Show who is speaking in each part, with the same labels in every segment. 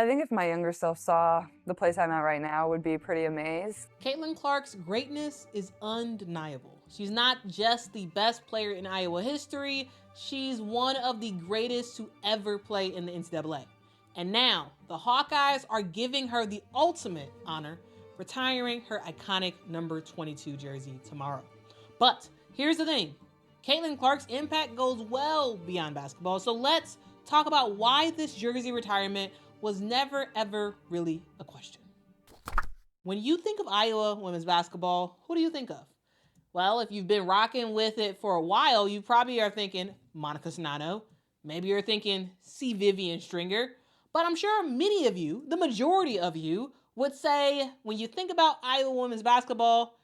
Speaker 1: I think if my younger self saw the place I'm at right now, would be pretty amazed.
Speaker 2: Caitlin Clark's greatness is undeniable. She's not just the best player in Iowa history, she's one of the greatest to ever play in the NCAA. And now, the Hawkeyes are giving her the ultimate honor, retiring her iconic number 22 jersey tomorrow. But here's the thing, Caitlin Clark's impact goes well beyond basketball, so let's talk about why this jersey retirement was never ever really a question. When you think of Iowa women's basketball, who do you think of? Well, if you've been rocking with it for a while, you probably are thinking Monica Cernano. Maybe you're thinking C. Vivian Stringer. But I'm sure many of you, the majority of you, would say when you think about Iowa women's basketball,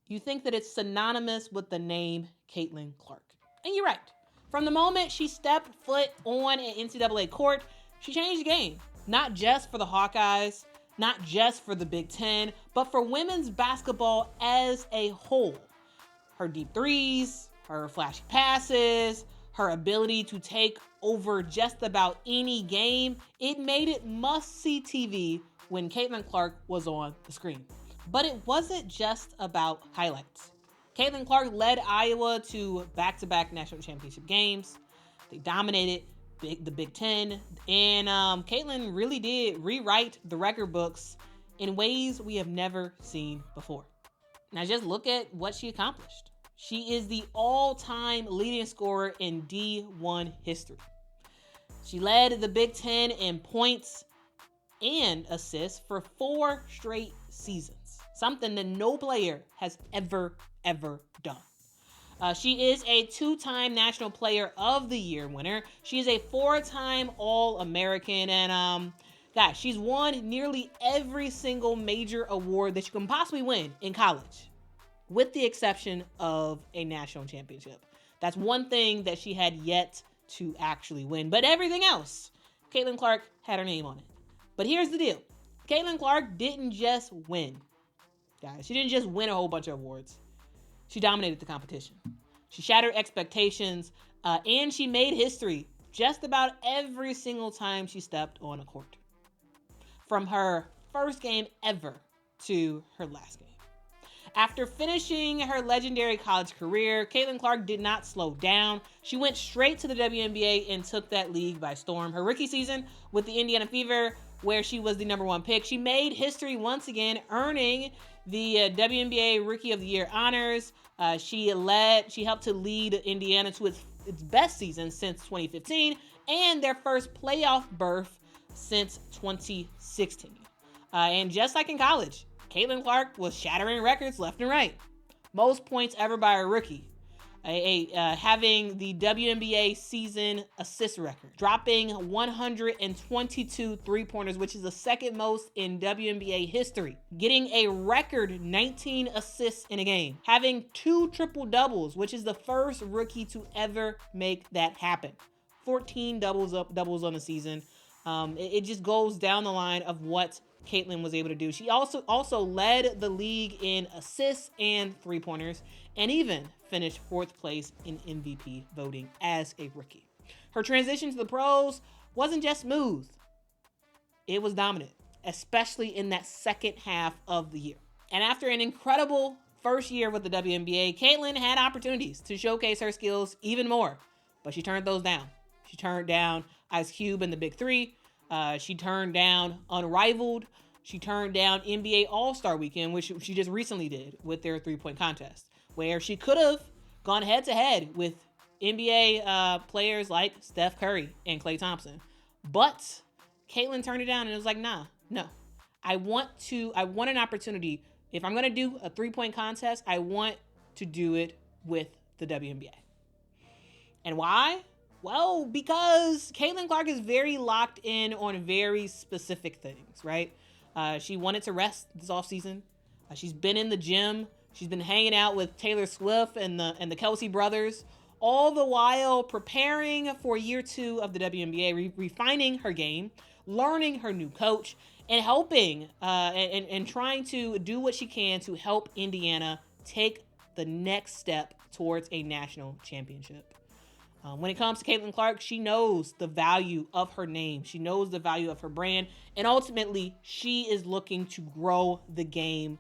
Speaker 2: you think that it's synonymous with the name Caitlin Clark. And you're right. From the moment she stepped foot on an NCAA court, she changed the game. Not just for the Hawkeyes, not just for the Big Ten, but for women's basketball as a whole. Her deep threes, her flashy passes, her ability to take over just about any game, it made it must-see TV when Caitlin Clark was on the screen. But it wasn't just about highlights. Caitlin Clark led Iowa to back-to-back national championship games. They dominated the Big Ten, and Caitlin really did rewrite the record books in ways we have never seen before. Now just look at what she accomplished. She is the all-time leading scorer in D1 history. She led the Big Ten in points and assists for 4 straight seasons, something that no player has ever done. She is a 2-time National Player of the Year winner. She is a 4-time All-American, and guys, she's won nearly every single major award that you can possibly win in college, with the exception of a national championship. That's one thing that she had yet to actually win, but everything else, Caitlin Clark had her name on it. But here's the deal. Caitlin Clark didn't just win, guys. She didn't just win a whole bunch of awards. She dominated the competition. She shattered expectations, and she made history just about every single time she stepped on a court. From her first game ever to her last game. After finishing her legendary college career, Caitlin Clark did not slow down. She went straight to the WNBA and took that league by storm. Her rookie season with the Indiana Fever, where she was the number 1 pick, she made history once again, earning the WNBA Rookie of the Year honors. She helped to lead Indiana to its best season since 2015 and their first playoff berth since 2016. And just like in college, Caitlin Clark was shattering records left and right. Most points ever by a rookie. Having the WNBA season assist record, dropping 122 three-pointers, which is the second most in WNBA history, getting a record 19 assists in a game, having 2 triple-doubles, which is the first rookie to ever make that happen, 14 doubles on the season. It just goes down the line of what Caitlin was able to do. She also led the league in assists and three-pointers, and even finished 4th place in MVP voting as a rookie. Her transition to the pros wasn't just smooth. It was dominant, especially in that second half of the year. And after an incredible first year with the WNBA, Caitlin had opportunities to showcase her skills even more, but she turned those down. She turned down Ice Cube and the Big Three. She turned down Unrivaled. She turned down NBA All-Star Weekend, which she just recently did with their 3-point contest, where she could have gone head-to-head with NBA players like Steph Curry and Klay Thompson. But Caitlin turned it down and was like, no. I want an opportunity. If I'm going to do a 3-point contest, I want to do it with the WNBA. And why? Well, because Caitlin Clark is very locked in on very specific things, right? She wanted to rest this offseason. She's been in the gym. She's been hanging out with Taylor Swift and the Kelsey brothers, all the while preparing for year 2 of the WNBA, refining her game, learning her new coach, and helping and trying to do what she can to help Indiana take the next step towards a national championship. When it comes to Caitlin Clark, she knows the value of her name. She knows the value of her brand. And ultimately, she is looking to grow the game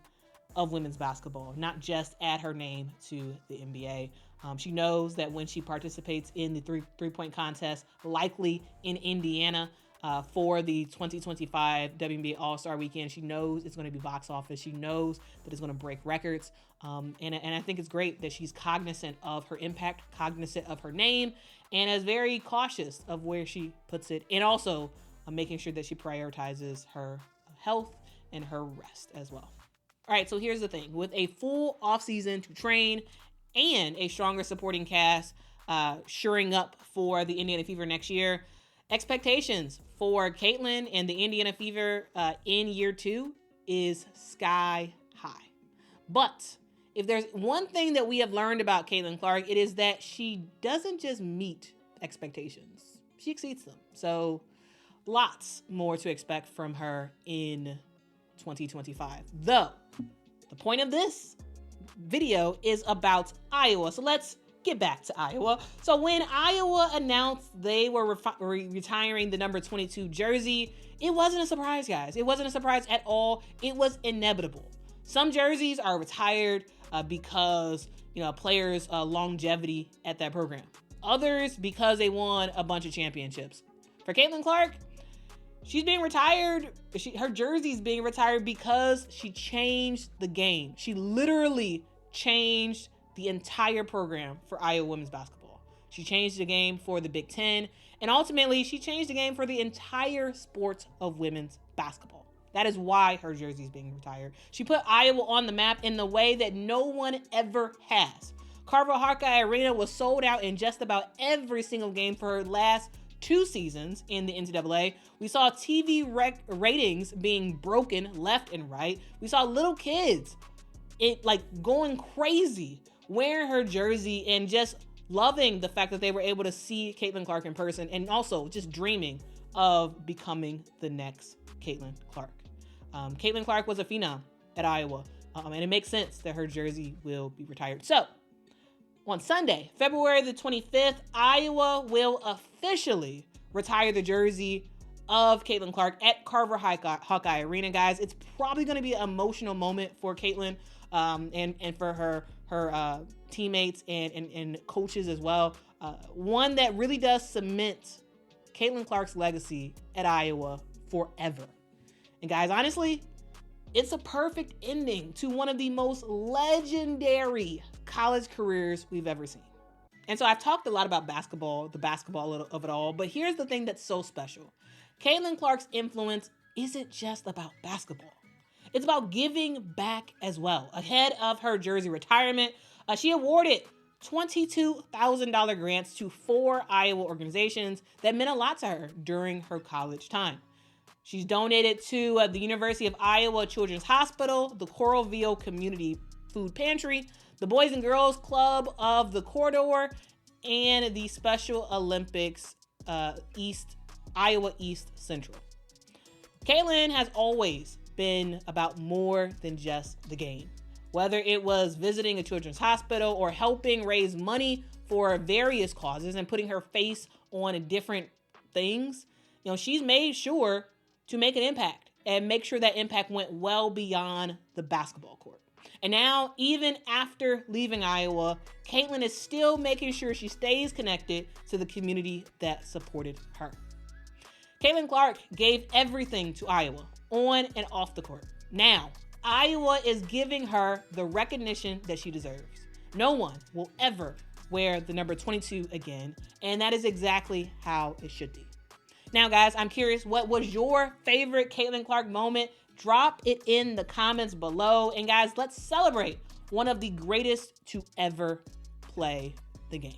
Speaker 2: of women's basketball, not just add her name to the NBA. She knows that when she participates in the three-point contest, likely in Indiana, for the 2025 WNBA All-Star Weekend, she knows it's going to be box office. She knows that it's going to break records. And I think it's great that she's cognizant of her impact, cognizant of her name, and is very cautious of where she puts it. And also making sure that she prioritizes her health and her rest as well. All right, so here's the thing. With a full offseason to train and a stronger supporting cast shoring up for the Indiana Fever next year, expectations for Caitlin and the Indiana Fever in year 2 is sky high. But if there's one thing that we have learned about Caitlin Clark, it is that she doesn't just meet expectations. She exceeds them. So lots more to expect from her in 2025. Though, the point of this video is about Iowa. So let's get back to Iowa. So when Iowa announced they were retiring the number 22 jersey, it wasn't a surprise, guys. It wasn't a surprise at all. It was inevitable. Some jerseys are retired because, players' longevity at that program. Others because they won a bunch of championships. For Caitlin Clark, she's being retired. Her jersey's being retired because she changed the game. She literally changed the entire program for Iowa women's basketball. She changed the game for the Big Ten, and ultimately she changed the game for the entire sport of women's basketball. That is why her jersey is being retired. She put Iowa on the map in the way that no one ever has. Carver Hawkeye Arena was sold out in just about every single game for her last 2 seasons in the NCAA. We saw TV ratings being broken left and right. We saw little kids going crazy wearing her jersey and just loving the fact that they were able to see Caitlin Clark in person, and also just dreaming of becoming the next Caitlin Clark. Caitlin Clark was a phenom at Iowa, and it makes sense that her jersey will be retired. So on Sunday, February the 25th, Iowa will officially retire the jersey of Caitlin Clark at Carver Hawkeye Arena, guys. It's probably going to be an emotional moment for Caitlin and for her teammates and coaches as well. One that really does cement Caitlin Clark's legacy at Iowa forever. And guys, honestly, it's a perfect ending to one of the most legendary college careers we've ever seen. And so I've talked a lot about basketball, the basketball of it all, but here's the thing that's so special. Caitlin Clark's influence isn't just about basketball. It's about giving back as well. Ahead of her jersey retirement, she awarded $22,000 grants to 4 Iowa organizations that meant a lot to her during her college time. She's donated to the University of Iowa Children's Hospital, the Coralville Community Food Pantry, the Boys and Girls Club of the Corridor, and the Special Olympics Iowa East Central. Caitlin has always been about more than just the game. Whether it was visiting a children's hospital or helping raise money for various causes and putting her face on different things, she's made sure to make an impact and make sure that impact went well beyond the basketball court. And now, even after leaving Iowa, Caitlin is still making sure she stays connected to the community that supported her. Caitlin Clark gave everything to Iowa, on and off the court. Now, Iowa is giving her the recognition that she deserves. No one will ever wear the number 22 again, and that is exactly how it should be. Now, guys, I'm curious, what was your favorite Caitlin Clark moment? Drop it in the comments below. And guys, let's celebrate one of the greatest to ever play the game.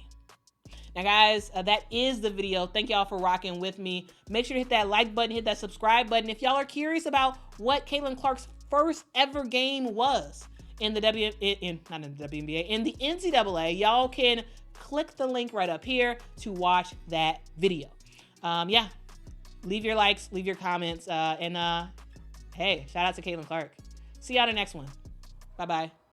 Speaker 2: Now, guys, that is the video. Thank y'all for rocking with me. Make sure to hit that like button, hit that subscribe button. If y'all are curious about what Caitlin Clark's first ever game was in the WNBA, in the NCAA, y'all can click the link right up here to watch that video. Yeah, leave your likes, leave your comments, and hey, shout out to Caitlin Clark. See y'all in the next one. Bye-bye.